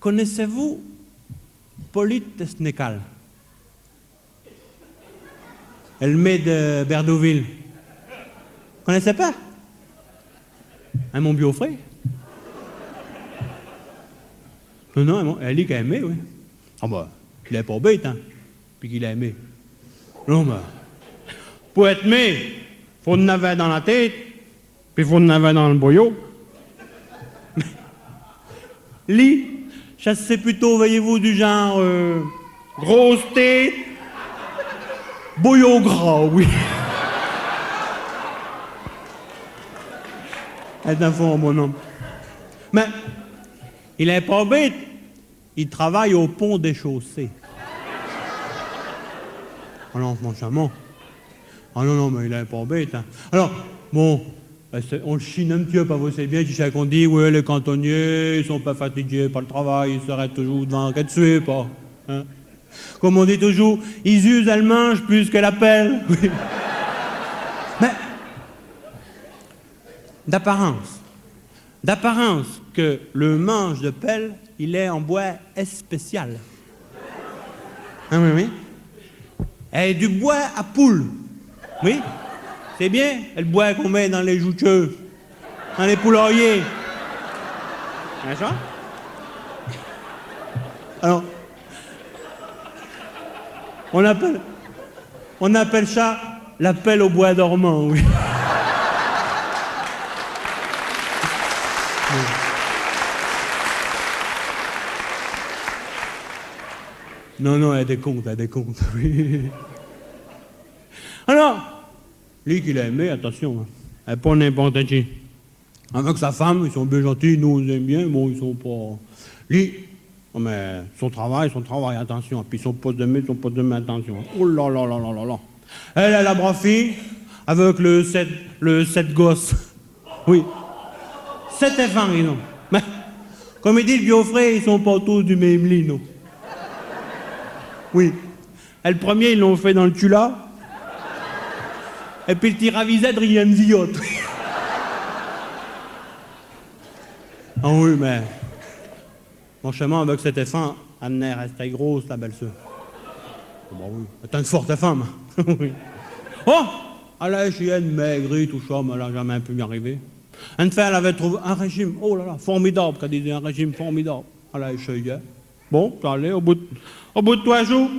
Connaissez-vous Polyte Tesnecal? Elle met de Berdeauville. Connaissez pas? Hein, mon biofrère? Non, elle dit qu'elle aimait, oui. Ah bah, il est pas bête, hein, puis qu'il a aimé. Non, mais, pour être aimé, faut en avoir dans la tête, puis faut en avoir dans le boyau. Lit, ça c'est plutôt, voyez-vous, du genre, grosse tête, boyau gras, oui. Elle est un fond, mon homme. Mais, il est pas bête. Il travaille au pont des chaussées. Alors, franchement. Ah non, mais il est pas bête. Hein. Alors, bon, on le chine un petit peu, pas vous savez bien, tu sais qu'on dit, oui, les cantonniers, ils sont pas fatigués par le travail, ils s'arrêtent toujours devant qu'elle tuer, pas. Hein. Comme on dit toujours, ils usent, elles mangent plus qu'elle appelle. Oui. Mais, d'apparence que le manche de pelle, il est en bois spécial. Ah oui. Et du bois à poule. Oui, c'est bien, le bois qu'on met dans les jouteux, dans les poulaillers. Hein, ça? Alors, on appelle ça la pelle au bois dormant, oui. Non, elle décompte, oui. Alors, lui qu'il a aimé, attention, hein, elle n'est pas n'importe qui. Avec sa femme, ils sont bien gentils, nous on les aime bien, bon, ils sont pas... Lui, oh, mais son travail, attention, puis son poste de main, attention. Oh là là. Elle a la brave fille, avec le 7 gosses. Oui. 7 enfants, ils ont. Mais, comme il dit le biofrère, ils sont pas tous du même lit, non. Oui. Et le premier, ils l'ont fait dans le Tula. Et puis le tiravisette, rien de ziote. Ah oui, mais... Franchement, avec cet enfant, elle n'est restée grosse, la belle-sœur. Bon, oui. Elle est une forte femme. Oui. Oh! Elle a chienne maigrie, tout ça, mais elle n'a jamais pu y arriver. Une fois, elle avait trouvé un régime, oh là là, formidable, qu'elle disait, un régime formidable. Elle a essayé. Bon, ça allait, au bout de 3 jours,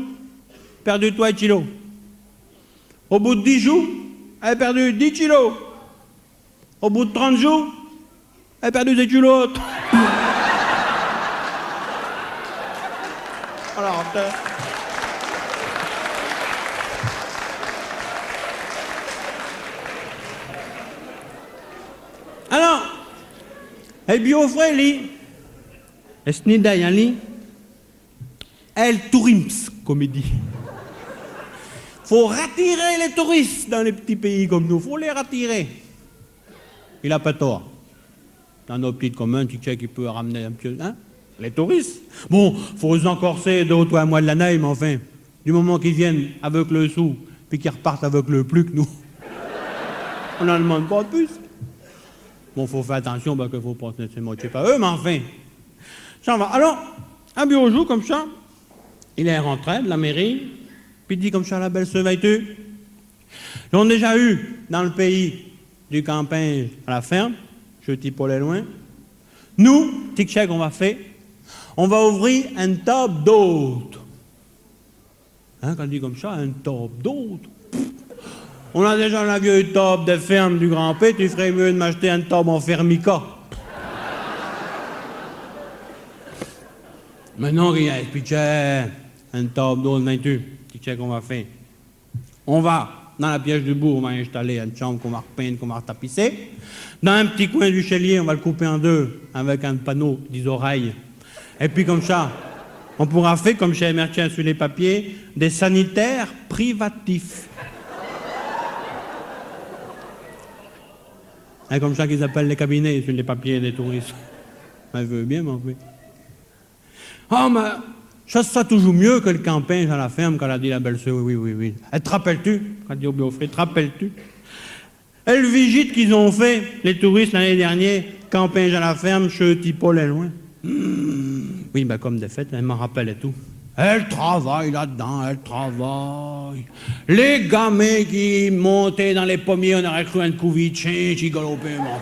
perdu 3 kilos. Au bout de 10 jours, elle a perdu 10 kilos. Au bout de 30 jours, elle a perdu ses culottes. Alors, elle biofrère, lui, elle se n'est d'ailleurs, lui, elle tourims, comme il dit. Faut rattirer les touristes dans les petits pays comme nous, faut les rattirer. Il n'a pas tort. Dans nos petites communes, tu sais qu'il peut ramener un peu, hein, les touristes. Bon, faut les encorser 2 ou 3 mois de l'année, mais enfin, du moment qu'ils viennent avec le sou, puis qu'ils repartent avec le plus que nous, on n'en demande pas de plus. Bon, faut faire attention, parce qu'il faut pas se laisser moitié par eux, mais enfin, ça va. Alors, un bureau jour comme ça, il est rentré de la mairie, puis il dit comme ça à la belle-sœur, vas-tu? Ils ont déjà eu dans le pays du campagne à la ferme, je dis pas les loin. Nous, tic-chac, on va faire, on va ouvrir une table d'hôtes. Hein, quand on dit comme ça, une table d'hôtes. On a déjà la vieille table de ferme du grand-père, tu ferais mieux de m'acheter une table en fermica. Maintenant, rien, tic-chac, une table d'hôtes, tu tic-chac, on va faire. On va, dans la pièce du bourg, on va installer une chambre qu'on va repeindre, qu'on va retapisser. Dans un petit coin du cellier, on va le couper en 2 avec un panneau des oreilles. Et puis comme ça, on pourra faire, comme chez Mertien sur les papiers, des sanitaires privatifs. C'est comme ça qu'ils appellent les cabinets sur les papiers des touristes. Elle veut bien m'en faire. Ah, mais ça sera toujours mieux que le camping à la ferme, quand a dit la belle-sœur, oui. Elle te rappelles-tu? Quand dit au Biofrère, te rappelles-tu? Et le vigite qu'ils ont fait, les touristes l'année dernière, camping à la ferme, chez Paul est loin. Oui, ben comme de fait, elle m'en rappelle et tout. Elle travaille là-dedans, elle travaille. Les gamins qui montaient dans les pommiers, on aurait cru un couvis de chien qui galopait, mon.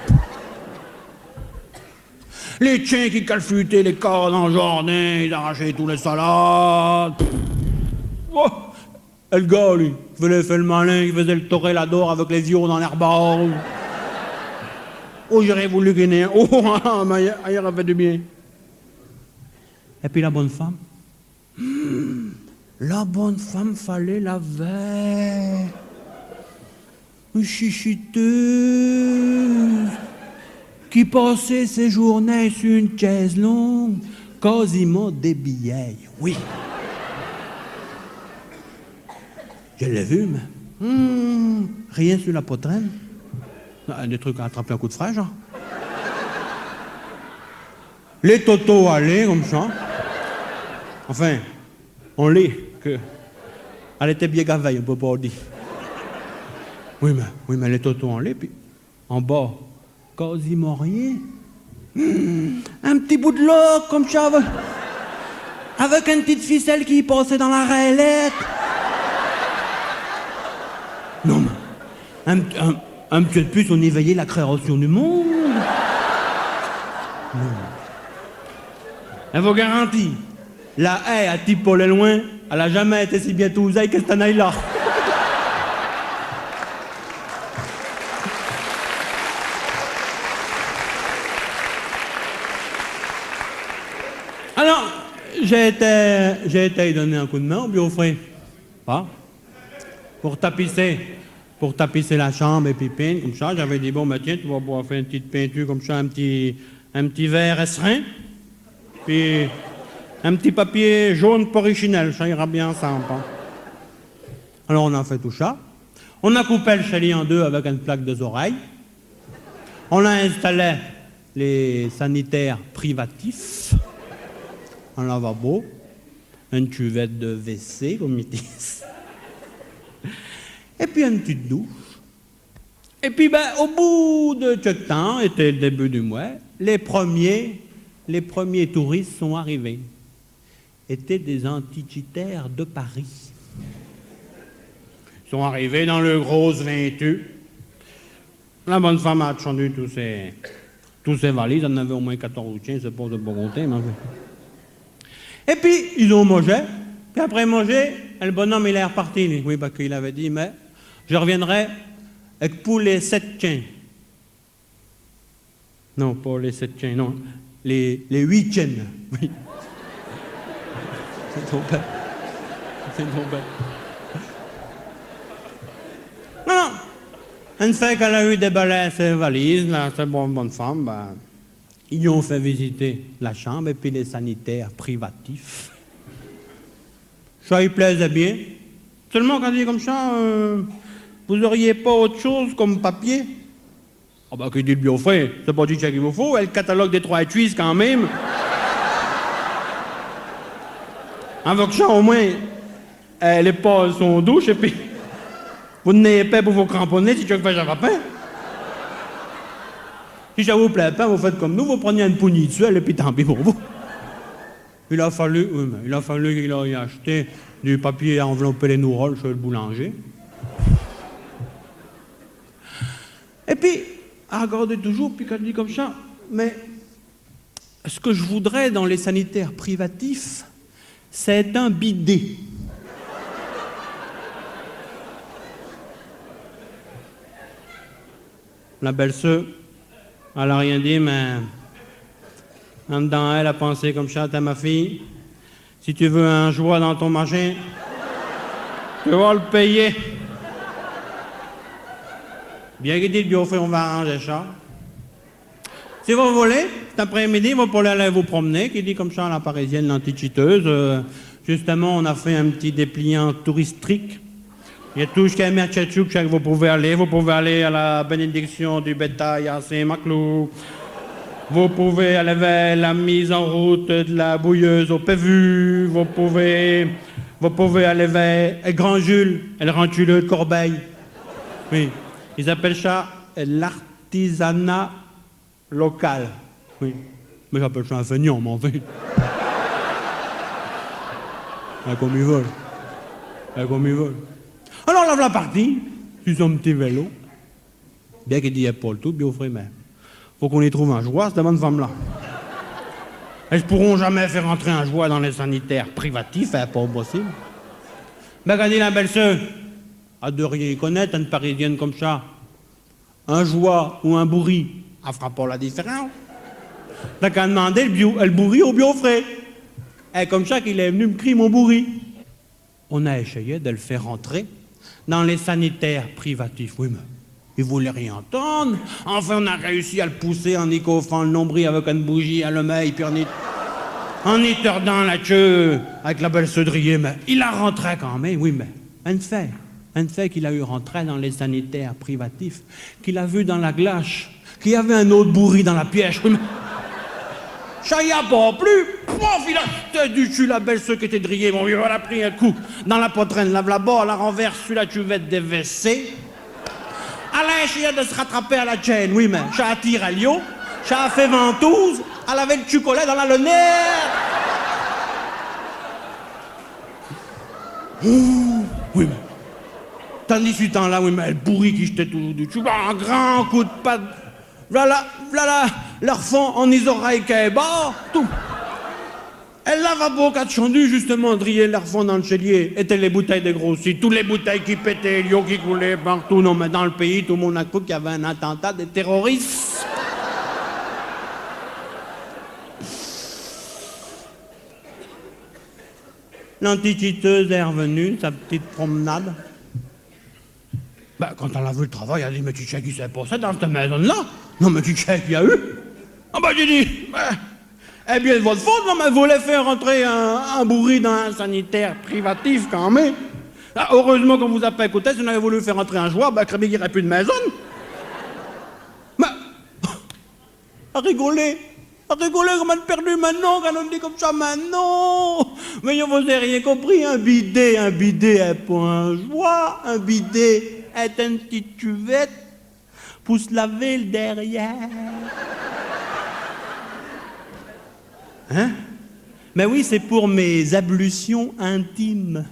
Les chiens qui calfutaient les corps dans le jardin, ils arrachaient tous les salades. Oh, et le gars, lui, qui faisait le malin, qui faisait le torélador avec les yeux dans l'herbe. Oh, j'aurais voulu gagner. Oh, mais il aurait fait du bien. Et puis la bonne femme. La bonne femme fallait la veille. Une chichiteuse qui passait ses journées sur une chaise longue, quasiment des billets. Oui. Je l'ai vu, mais rien sur la poitrine. Des trucs à attraper un coup de fraîche, genre. Les totos allaient comme ça. Enfin, on l'est que. Elle était bien gavée, on peut pas dire. Oui, mais les totos en lait, puis en bas, quasiment rien. Un petit bout de loque comme ça, avec une petite ficelle qui passait dans la railette. Non, mais un petit peu de plus, on éveillait la création du monde. Non. Elle vous garantit, la haie à type Paul loin, elle a jamais été si bien tousaille que cette année-là. Alors, j'ai été donner un coup de main au bureau frais. Pas? Pour tapisser la chambre et puis peindre, comme ça. J'avais dit, bon, ben tiens, tu vas pouvoir faire une petite peinture comme ça, un petit verre restreint. Puis un petit papier jaune porrichinelle, ça ira bien ensemble. Hein. Alors on a fait tout ça. On a coupé le chalet en deux avec une plaque des oreilles. On a installé les sanitaires privatifs, un lavabo, une cuvette de WC, comme ils disent, et puis une petite douche. Et puis ben, au bout de quelques temps, était le début du mois, les premiers touristes sont arrivés. Étaient des antiquitaires de Paris. Ils sont arrivés dans le gros 28. La bonne femme a attendu tous ses valises. Elle en avait au moins 14 ou 15, c'est pas de bon compter. Mais... Et puis, ils ont mangé. Puis après manger, le bonhomme, il est reparti. Lui. Oui, parce qu'il avait dit, mais je reviendrai avec pour les 7 chiens. Non, pas les 7 chiens, non. Les 8 chiennes, oui. C'est ton père. C'est ton père. Non, une fois qu'elle a eu déballé ses valises, là, cette bonne femme, ben, ils lui ont fait visiter la chambre et puis les sanitaires privatifs. Ça lui plaisait bien. Seulement quand il dit comme ça, vous n'auriez pas autre chose comme papier? Ah ben, qu'il dit le biofrais, c'est pas du qu'il vous faut, et le catalogue des 3 cuisses quand même. Avec ça, au moins, les pas sont douches, et puis vous n'ayez pas pour vous cramponner si tu veux que je rappelle. Si ça vous plaît pas, vous faites comme nous, vous prenez une poignée dessus, et puis tant pis pour vous. Il a fallu qu'il aille acheter du papier à envelopper les nouilles chez le boulanger. Et puis, à regarder toujours, puis quand il dit comme ça, mais ce que je voudrais dans les sanitaires privatifs, c'est un bidet. La belle-sœur, elle n'a rien dit, mais en dedans, elle a pensé comme ça, t'as ma fille, si tu veux un joie dans ton machin, tu vas le payer. Bien qu'il dit le biofait, on va arranger ça. Si vous voulez, cet après-midi, vous pourrez aller vous promener, qui dit comme ça la parisienne, l'antichiteuse. Justement, on a fait un petit dépliant touristique. Il y a tout jusqu'à Merchatchouk, que vous pouvez aller. Vous pouvez aller à la bénédiction du bétail à Saint-Maclou. Vous pouvez aller vers la mise en route de la bouilleuse au Pévu. Vous pouvez aller vers Grand Jules, le rentuleux de Corbeil. Oui. Ils appellent ça l'artisanat local. Oui. Mais j'appelle ça un feignant, mais en fait. Comme ils veulent. Comme ils veulent. Alors là, voilà parti, sur son petit vélo. Bien qu'il dit Paul tout, bien au frais même. Faut qu'on y trouve un joie, cette bonne femme-là. Elles ne pourront jamais faire entrer un joie dans les sanitaires privatifs, hein, pas possible. Ben, qu'a dit la belle-sœur, à de rien y connaître, une parisienne comme ça, un joie ou un bourri, elle fera pas la différence. T'as qu'à demander le bourri au bio frais. Et comme ça qu'il est venu me crier mon bourri. On a essayé de le faire rentrer dans les sanitaires privatifs. Oui, mais il voulait rien entendre. Enfin, on a réussi à le pousser en y coffrant le nombril avec une bougie à l'omeil, puis en y tordant la queue avec la belle cendrier. Mais il a rentré quand même, oui, mais un fait qu'il a eu rentré dans les sanitaires privatifs, qu'il a vu dans la glace, qu'il y avait un autre bourri dans la pièce. Oui, mais ça y a pas plus. Pouf, il a tête du cul, la belle qui était drillée. Bon, il a pris un coup dans la poitrine, lave la bas, la renverse sur la cuvette des WC. Elle a essayé de se rattraper à la chaîne, oui, mais ça attire à Lyon, ça a fait ventouse, elle avait le chocolat dans la lunaire. Oui, mais tandis ce temps-là, oui, mais elle pourrit qui jetait toujours du cul, un grand coup de patte. Voilà, leur fond en les oreilles qu'elle bat, tout. Elle lavabo au 4 chandus, justement, driller leur fond dans le cellier. Étaient les bouteilles de grossis, toutes les bouteilles qui pétaient, l'eau qui coulait partout. Non, mais dans le pays, tout le monde a cru qu'il y avait un attentat des terroristes. L'antiquiteuse est revenue, sa petite promenade. Ben, quand elle a vu le travail, elle a dit, mais tu sais qui s'est passé dans cette maison-là? Non, mais tu sais qu'il y a eu? Ah ben, j'ai dit, eh bien, de votre faute, non, mais vous voulez faire rentrer un bourri dans un sanitaire privatif, quand même. Ah, heureusement qu'on vous a pas écouté, si on avait voulu faire rentrer un joueur, ben, il n'y aurait plus de maison. Mais, à rigoler comme elle perdu maintenant, quand on dit comme ça, maintenant. Mais vous n'avez rien compris, un bidet est pas un joie, un bidet est une petite cuvette pour se laver le derrière. Hein? Mais oui, c'est pour mes ablutions intimes.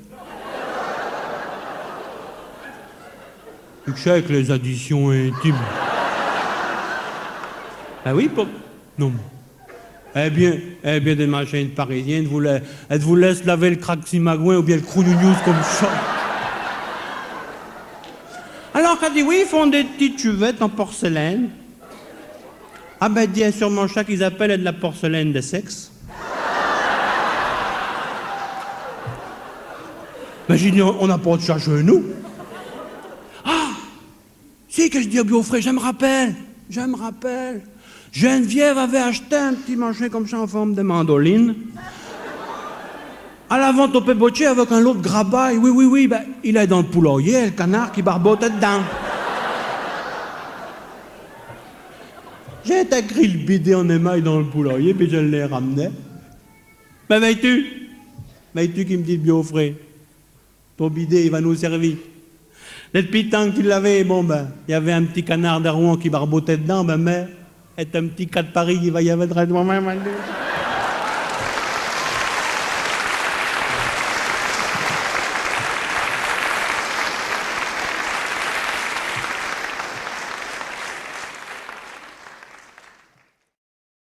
Tu sais avec les additions intimes. Ah oui, pour... Non. Eh bien, des machines parisiennes, elles vous laissent laver le craximagouin ou bien le crounounious comme ça. Alors qu'elle dit oui, ils font des petites cuvettes en porcelaine. Ah ben, il y a sûrement ça qu'ils appellent de la porcelaine de sexe. Mais j'ai dit, on n'a pas de ça chez nous. Ah, si, que je dis au Biofray, je me rappelle. Geneviève avait acheté un petit machin comme ça en forme de mandoline. À la vente au Pébotier avec un lot de grabaille. Oui, ben, il est dans le poulailler, le canard qui barbotait dedans. J'ai écrit le bidet en émail dans le poulailler, puis je l'ai ramené. Ben, tu qui me dit bien au frais, ton bidet, il va nous servir. Depuis le temps que tu l'avais, bon, ben, il y avait un petit canard de Rouen qui barbotait dedans, ben, mais, est un petit cas de Paris, il va y avoir de moi-même.